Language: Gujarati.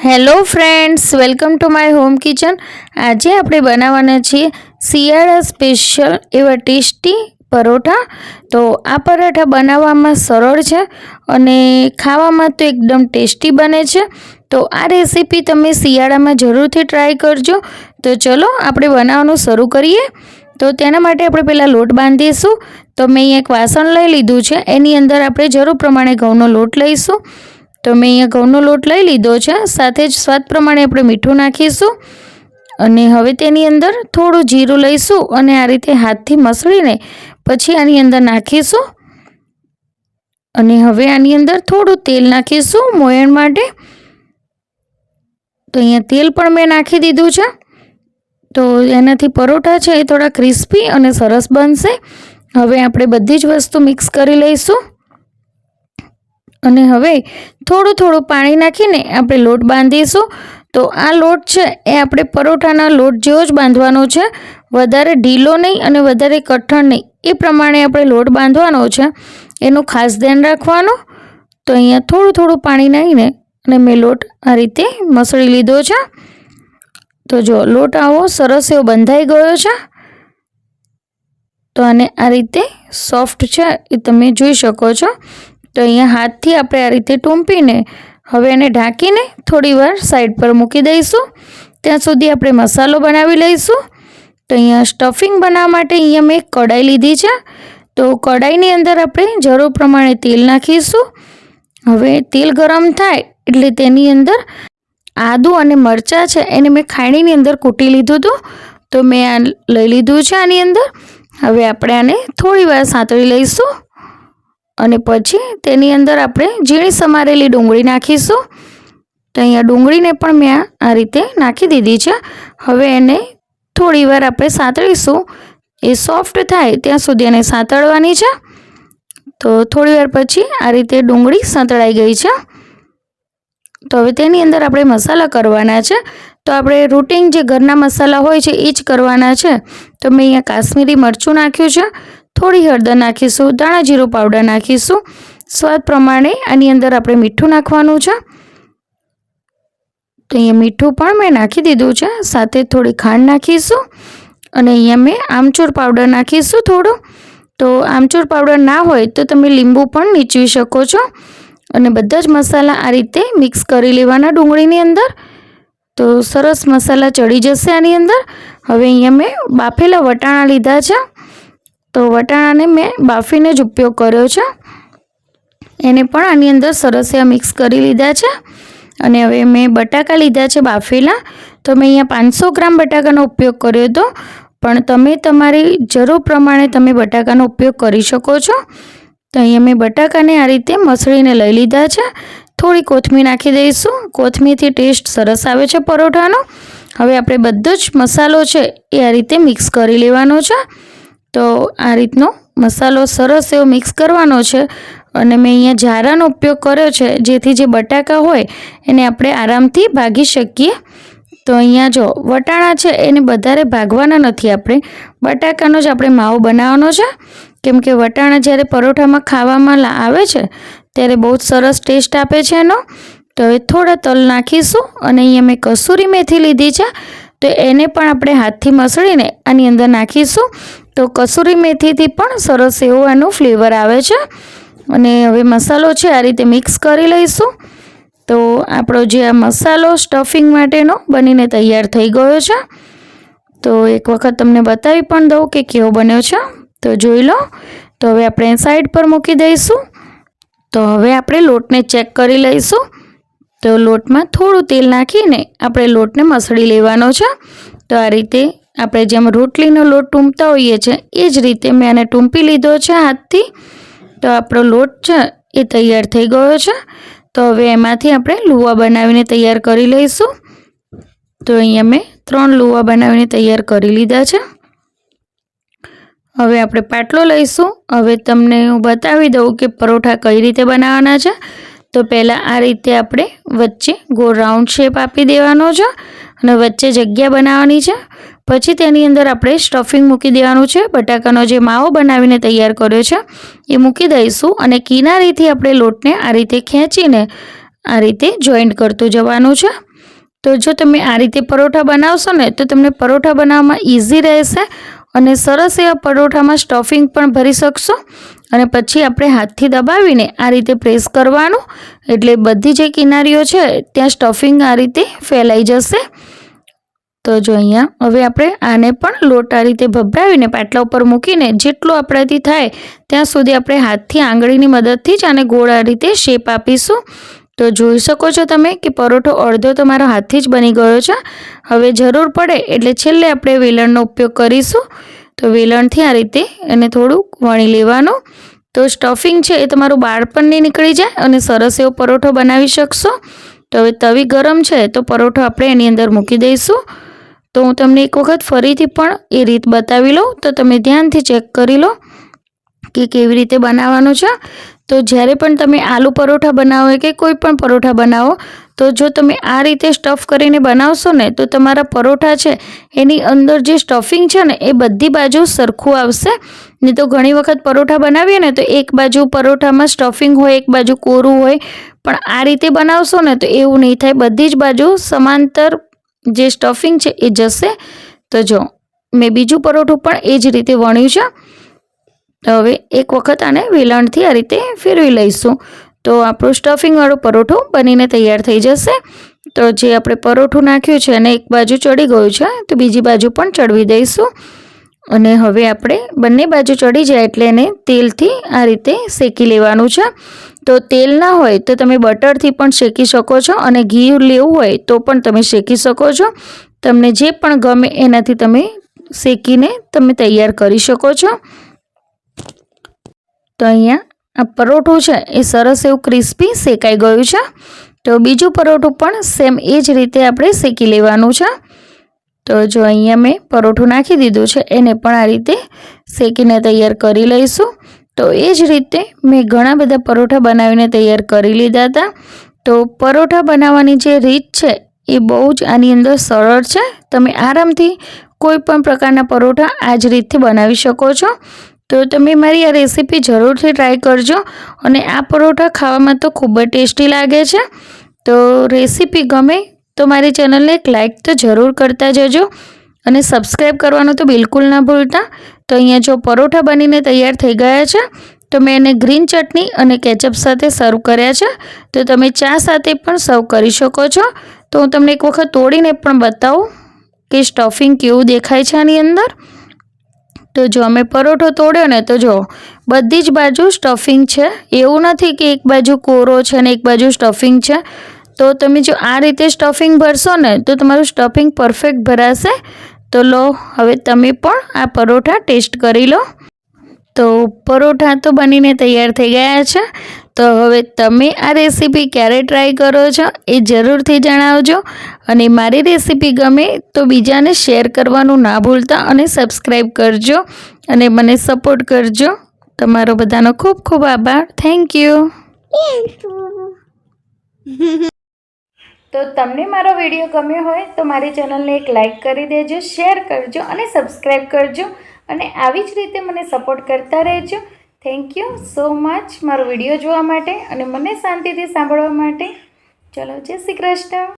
Hello friends, welcome to my home kitchen. આજે આપણે બનાવવાના છીએ શિયાળા સ્પેશિયલ એવા ટેસ્ટી પરોઠા. તો આ પરોઠા બનાવવામાં સરળ છે અને ખાવામાં તો એકદમ ટેસ્ટી બને છે. તો આ રેસીપી તમે શિયાળામાં જરૂરથી ટ્રાય કરજો. તો ચલો આપણે બનાવવાનું શરૂ કરીએ. તો તેના માટે આપણે પહેલાં લોટ બાંધીશું. તો મેં અહીંયા એક વાસણ લઈ લીધું છે, એની અંદર આપણે જરૂર પ્રમાણે ઘઉંનો લોટ લઈશું. તો મેં અહીંયા ઘઉંનો લોટ લઈ લીધો છે. સાથે જ સ્વાદ પ્રમાણે આપણે મીઠું નાખીશું અને હવે તેની અંદર થોડું જીરું લઈશું અને આ રીતે હાથથી મસળીને પછી આની અંદર નાખીશું. અને હવે આની અંદર થોડું તેલ નાખીશું મોયણ માટે. તો અહીંયા તેલ પણ મેં નાખી દીધું છે. તો એનાથી પરોઠા છે એ થોડા ક્રિસ્પી અને સરસ બનશે. હવે આપણે બધી જ વસ્તુ મિક્સ કરી લઈશું અને હવે થોડું પાણી નાખીને આપણે લોટ બાંધીશું. તો આ લોટ છે એ આપણે પરોઠાના લોટ જેવો જ બાંધવાનો છે, વધારે ઢીલો નહીં અને વધારે કઠણ નહીં, એ પ્રમાણે આપણે લોટ બાંધવાનો છે, એનું ખાસ ધ્યાન રાખવાનું. તો અહીંયા થોડું પાણી નાખીને અને મેં લોટ આ રીતે મસળી લીધો છે. તો જો લોટ આવો સરસ એવો બંધાઈ ગયો છે. તો આને આ રીતે સોફ્ટ છે એ તમે જોઈ શકો છો. તો અહીંયા હાથથી આપણે આ રીતે ટૂંપીને હવે એને ઢાંકીને થોડી વાર સાઈડ પર મૂકી દઈશું. ત્યાં સુધી આપણે મસાલો બનાવી લઈશું. તો અહીંયા સ્ટફિંગ બનાવવા માટે અહીંયા મેં કઢાઈ લીધી છે. તો કઢાઈની અંદર આપણે જરૂર પ્રમાણે તેલ નાખીશું. હવે તેલ ગરમ થાય એટલે તેની અંદર આદું અને મરચાં છે એને મેં ખાયણીની અંદર કૂટી લીધું હતું. તો મેં આ લઈ લીધું છે આની અંદર. હવે આપણે આને થોડી વાર સાંતળી લઈશું અને પછી તેની અંદર આપણે ઝીણી સમારેલી ડુંગળી નાખીશું. તો અહીંયા ડુંગળીને પણ મેં આ રીતે નાખી દીધી છે. હવે એને થોડી વાર આપણે સાંતળીશું. એ સોફ્ટ થાય ત્યાં સુધી એને સાંતળવાની છે. તો થોડી વાર પછી આ રીતે ડુંગળી સાંતળાઈ ગઈ છે. તો હવે તેની અંદર આપણે મસાલા કરવાના છે. તો આપણે રૂટીન જે ઘરના મસાલા હોય છે એ જ કરવાના છે. તો મેં અહીંયા કાશ્મીરી મરચું નાખ્યું છે, થોડી હળદર નાખીશું, ધાણા જીરું પાવડર નાખીશું, સ્વાદ પ્રમાણે આની અંદર આપણે મીઠું નાખવાનું છે. તો અહીંયા મીઠું પણ મેં નાખી દીધું છે. સાથે થોડી ખાંડ નાખીશું અને અહીંયા મેં આમચૂર પાવડર નાખીશું થોડું. તો આમચૂર પાવડર ના હોય તો તમે લીંબુ પણ નીચવી શકો છો. અને બધા જ મસાલા આ રીતે મિક્સ કરી લેવાના ડુંગળીની અંદર. તો સરસ મસાલા ચડી જશે આની અંદર. હવે અહીંયા મેં બાફેલા વટાણા લીધા છે. તો વટાણાને મેં બાફીને જ ઉપયોગ કર્યો છે. એને પણ આની અંદર સરસ એવા મિક્સ કરી લીધા છે. અને હવે મેં બટાકા લીધા છે બાફેલા. તો મેં અહીંયા 500 ગ્રામ બટાકાનો ઉપયોગ કર્યો હતો, પણ તમે તમારી જરૂર પ્રમાણે તમે બટાકાનો ઉપયોગ કરી શકો છો. તો અહીંયા મેં બટાકાને આ રીતે મસળીને લઈ લીધા છે. થોડી કોથમીર નાખી દઈશું. કોથમીરથી ટેસ્ટ સરસ આવે છે પરોઠાનો. હવે આપણે બધો જ મસાલો છે એ આ રીતે મિક્સ કરી લેવાનો છે. તો આ રીતનો મસાલો સરસ એવો મિક્સ કરવાનો છે. અને મેં અહીંયા ઝારાનો ઉપયોગ કર્યો છે, જેથી જે બટાકા હોય એને આપણે આરામથી ભાગી શકીએ. તો અહીંયા જો વટાણા છે એને વધારે ભાગવાના નથી, આપણે બટાકાનો જ આપણે માવો બનાવવાનો છે. કેમ કે વટાણા જ્યારે પરોઠામાં ખાવામાં આવે છે ત્યારે બહુ જ સરસ ટેસ્ટ આપે છે એનો. તો હવે થોડા તલ નાખીશું અને અહીંયા મેં કસૂરી મેથી લીધી છે. તો એને પણ આપણે હાથથી મસળીને આની અંદર નાખીશું. તો કસૂરી મેથીથી પણ સરસ એવો એનો ફ્લેવર આવે છે. અને હવે મસાલો છે આ રીતે મિક્સ કરી લઈશું. તો આપણો જે આ મસાલો સ્ટફિંગ માટેનો બનીને તૈયાર થઈ ગયો છે. તો એક વખત તમને બતાવી પણ દઉં કે કેવો બન્યો છે. તો જોઈ લો. તો હવે આપણે સાઈડ પર મૂકી દઈશું. તો હવે આપણે લોટને ચેક કરી લઈશું. તો લોટમાં થોડું તેલ નાખીને આપણે લોટને મસળી લેવાનો છે. તો આ રીતે આપણે જેમ રોટલીનો લોટ ટૂંપતા હોઈએ છીએ એ જ રીતે મેં આને ટૂંપી લીધો છે હાથથી. તો આપણો લોટ છે એ તૈયાર થઈ ગયો છે. તો હવે એમાંથી આપણે લુવા બનાવીને તૈયાર કરી લઈશું. તો અહીંયા મેં 3 લુવા બનાવીને તૈયાર કરી લીધા છે. હવે આપણે પાટલો લઈશું. હવે તમને હું બતાવી દઉં કે પરોઠા કઈ રીતે બનાવવાના છે. તો પહેલાં આ રીતે આપણે વચ્ચે ગોળ રાઉન્ડ શેપ આપી દેવાનો છે અને વચ્ચે જગ્યા બનાવવાની છે. પછી તેની અંદર આપણે સ્ટફિંગ મૂકી દેવાનું છે. બટાકાનો જે માવો બનાવીને તૈયાર કર્યો છે એ મૂકી દઈશું અને કિનારીથી આપણે લોટને આ રીતે ખેંચીને આ રીતે જોઈન્ટ કરતું જવાનું છે. તો જો તમે આ રીતે પરોઠા બનાવશો ને તો તમને પરોઠા બનાવવામાં ઇઝી રહેશે અને સરસ એવા પરોઠામાં સ્ટફિંગ પણ ભરી શકશો. અને પછી આપણે હાથથી દબાવીને આ રીતે પ્રેસ કરવાનું, એટલે બધી જે કિનારીઓ છે ત્યાં સ્ટફિંગ આ રીતે ફેલાઈ જશે. તો જો અહીંયા હવે આપણે આને પણ લોટ આ રીતે ભભરાવીને પાટલા ઉપર મૂકીને જેટલું આપણાથી થાય ત્યાં સુધી આપણે હાથથી આંગળીની મદદથી જ આને ગોળ આ રીતે શેપ આપીશું. તો જોઈ શકો છો તમે કે પરોઠો અડધો તો મારો હાથથી જ બની ગયો છે. હવે જરૂર પડે એટલે છેલ્લે આપણે વેલણનો ઉપયોગ કરીશું. તો વેલણથી આ રીતે એને થોડુંક વણી લેવાનું. તો સ્ટફિંગ છે એ તમારું બાળપણ નહીં નીકળી જાય અને સરસ એવો પરોઠો બનાવી શકશો. તો હવે તવી ગરમ છે તો પરોઠો આપણે એની અંદર મૂકી દઈશું. તો હું તમને એક વખત ફરીથી પણ એ રીત બતાવી લઉં, તો તમે ધ્યાનથી ચેક કરી લો કે કેવી રીતે બનાવવાનું છે. તો જ્યારે પણ તમે આલુ પરોઠા બનાવો કે કોઈ પણ પરોઠા બનાવો તો જો તમે આ રીતે સ્ટફ કરીને બનાવશો ને તો તમારા પરોઠા છે એની અંદર જે સ્ટફિંગ છે ને એ બધી બાજુ સરખું આવશે. નહીં તો ઘણી વખત પરોઠા બનાવીએ ને તો એક બાજુ પરોઠામાં સ્ટફિંગ હોય, એક બાજુ કોરું હોય, પણ આ રીતે બનાવશો ને તો એવું નહીં થાય. બધી જ બાજુ સમાંતર જે સ્ટફિંગ છે એ જશે. તો જો મેં બીજું પરોઠું પણ એ જ રીતે વણ્યું છે. તો હવે એક વખત આને વેલણથી આ રીતે ફેરવી લઈશું તો આપણું સ્ટફિંગવાળો પરોઠો બનીને તૈયાર થઈ જશે. તો જે આપણે પરોઠું નાખ્યું છે અને એક બાજુ ચડી ગયું છે તો બીજી બાજુ પણ ચડવી દઈશું. અને હવે આપણે બંને બાજુ ચડી જાય એટલે એને તેલથી આ રીતે શેકી લેવાનું છે. તો તેલ ના હોય તો તમે બટરથી પણ શેકી શકો છો અને ઘી લેવું હોય તો પણ તમે શેકી શકો છો. તમને જે પણ ગમે એનાથી તમે શેકીને તમે તૈયાર કરી શકો છો. તો અહીંયા આ પરોઠું છે એ સરસ એવું ક્રિસ્પી શેકાઈ ગયું છે. તો બીજું પરોઠું પણ સેમ એ જ રીતે આપણે શેકી લેવાનું છે. તો જો અહીંયા મેં પરોઠું નાખી દીધું છે, એને પણ આ રીતે શેકીને તૈયાર કરી લઈશું. તો એ જ રીતે મેં ઘણા બધા પરોઠા બનાવીને તૈયાર કરી લીધા હતા. તો પરોઠા બનાવવાની જે રીત છે એ બહુ જ આની અંદર સરળ છે. તમે આરામથી કોઈ પણ પ્રકારના પરોઠા આ જ રીતથી બનાવી શકો છો. તો તમે મારી આ રેસીપી જરૂરથી ટ્રાય કરજો અને આ પરોઠા ખાવામાં તો ખૂબ જ ટેસ્ટી લાગે છે. તો રેસીપી ગમે તો મારી ચેનલને એક લાઇક તો જરૂર કરતા જજો અને સબસ્ક્રાઈબ કરવાનું તો બિલકુલ ના ભૂલતા. તો અહીંયા જો પરોઠા બનીને તૈયાર થઈ ગયા છે તો મેં એને ગ્રીન ચટણી અને કેચઅપ સાથે સર્વ કર્યા છે. તો તમે ચા સાથે પણ સર્વ કરી શકો છો. તો હું તમને એક વખત તોડીને પણ બતાવું કે સ્ટફિંગ કેવું દેખાય છે આની અંદર. તો જો અમે પરોઠો તોડ્યો ને તો જો બધી જ બાજુ સ્ટફિંગ છે, એવું નથી કે એક બાજુ કોરો છે ને એક બાજુ સ્ટફિંગ છે. તો તમે જો આ રીતે સ્ટફિંગ ભરશો ને તો તમારું સ્ટફિંગ પરફેક્ટ ભરાશે. તો લો હવે તમે પણ આ પરોઠા ટેસ્ટ કરી લો. તો પરોઠા તો બનીને તૈયાર થઈ ગયા છે. તો હવે તમે આ રેસીપી ક્યારે ટ્રાય કરો છો એ જરૂરથી જણાવજો. અને મારી રેસીપી ગમે તો બીજાને શેર કરવાનું ના ભૂલતા અને સબસ્ક્રાઈબ કરજો અને મને સપોર્ટ કરજો. તમારો બધાનો ખૂબ ખૂબ આભાર. Thank you. તો તમને મારો વિડીયો ગમ્યો હોય તો મારી ચેનલને એક લાઇક કરી દેજો, શેર કરજો અને સબસ્ક્રાઈબ કરજો. અને આવી જ રીતે મને સપોર્ટ કરતા રહેજો. થેન્ક યુ સો મચ મારો વિડીયો જોવા માટે અને મને શાંતિથી સાંભળવા માટે. ચલો, જય શ્રી કૃષ્ણ.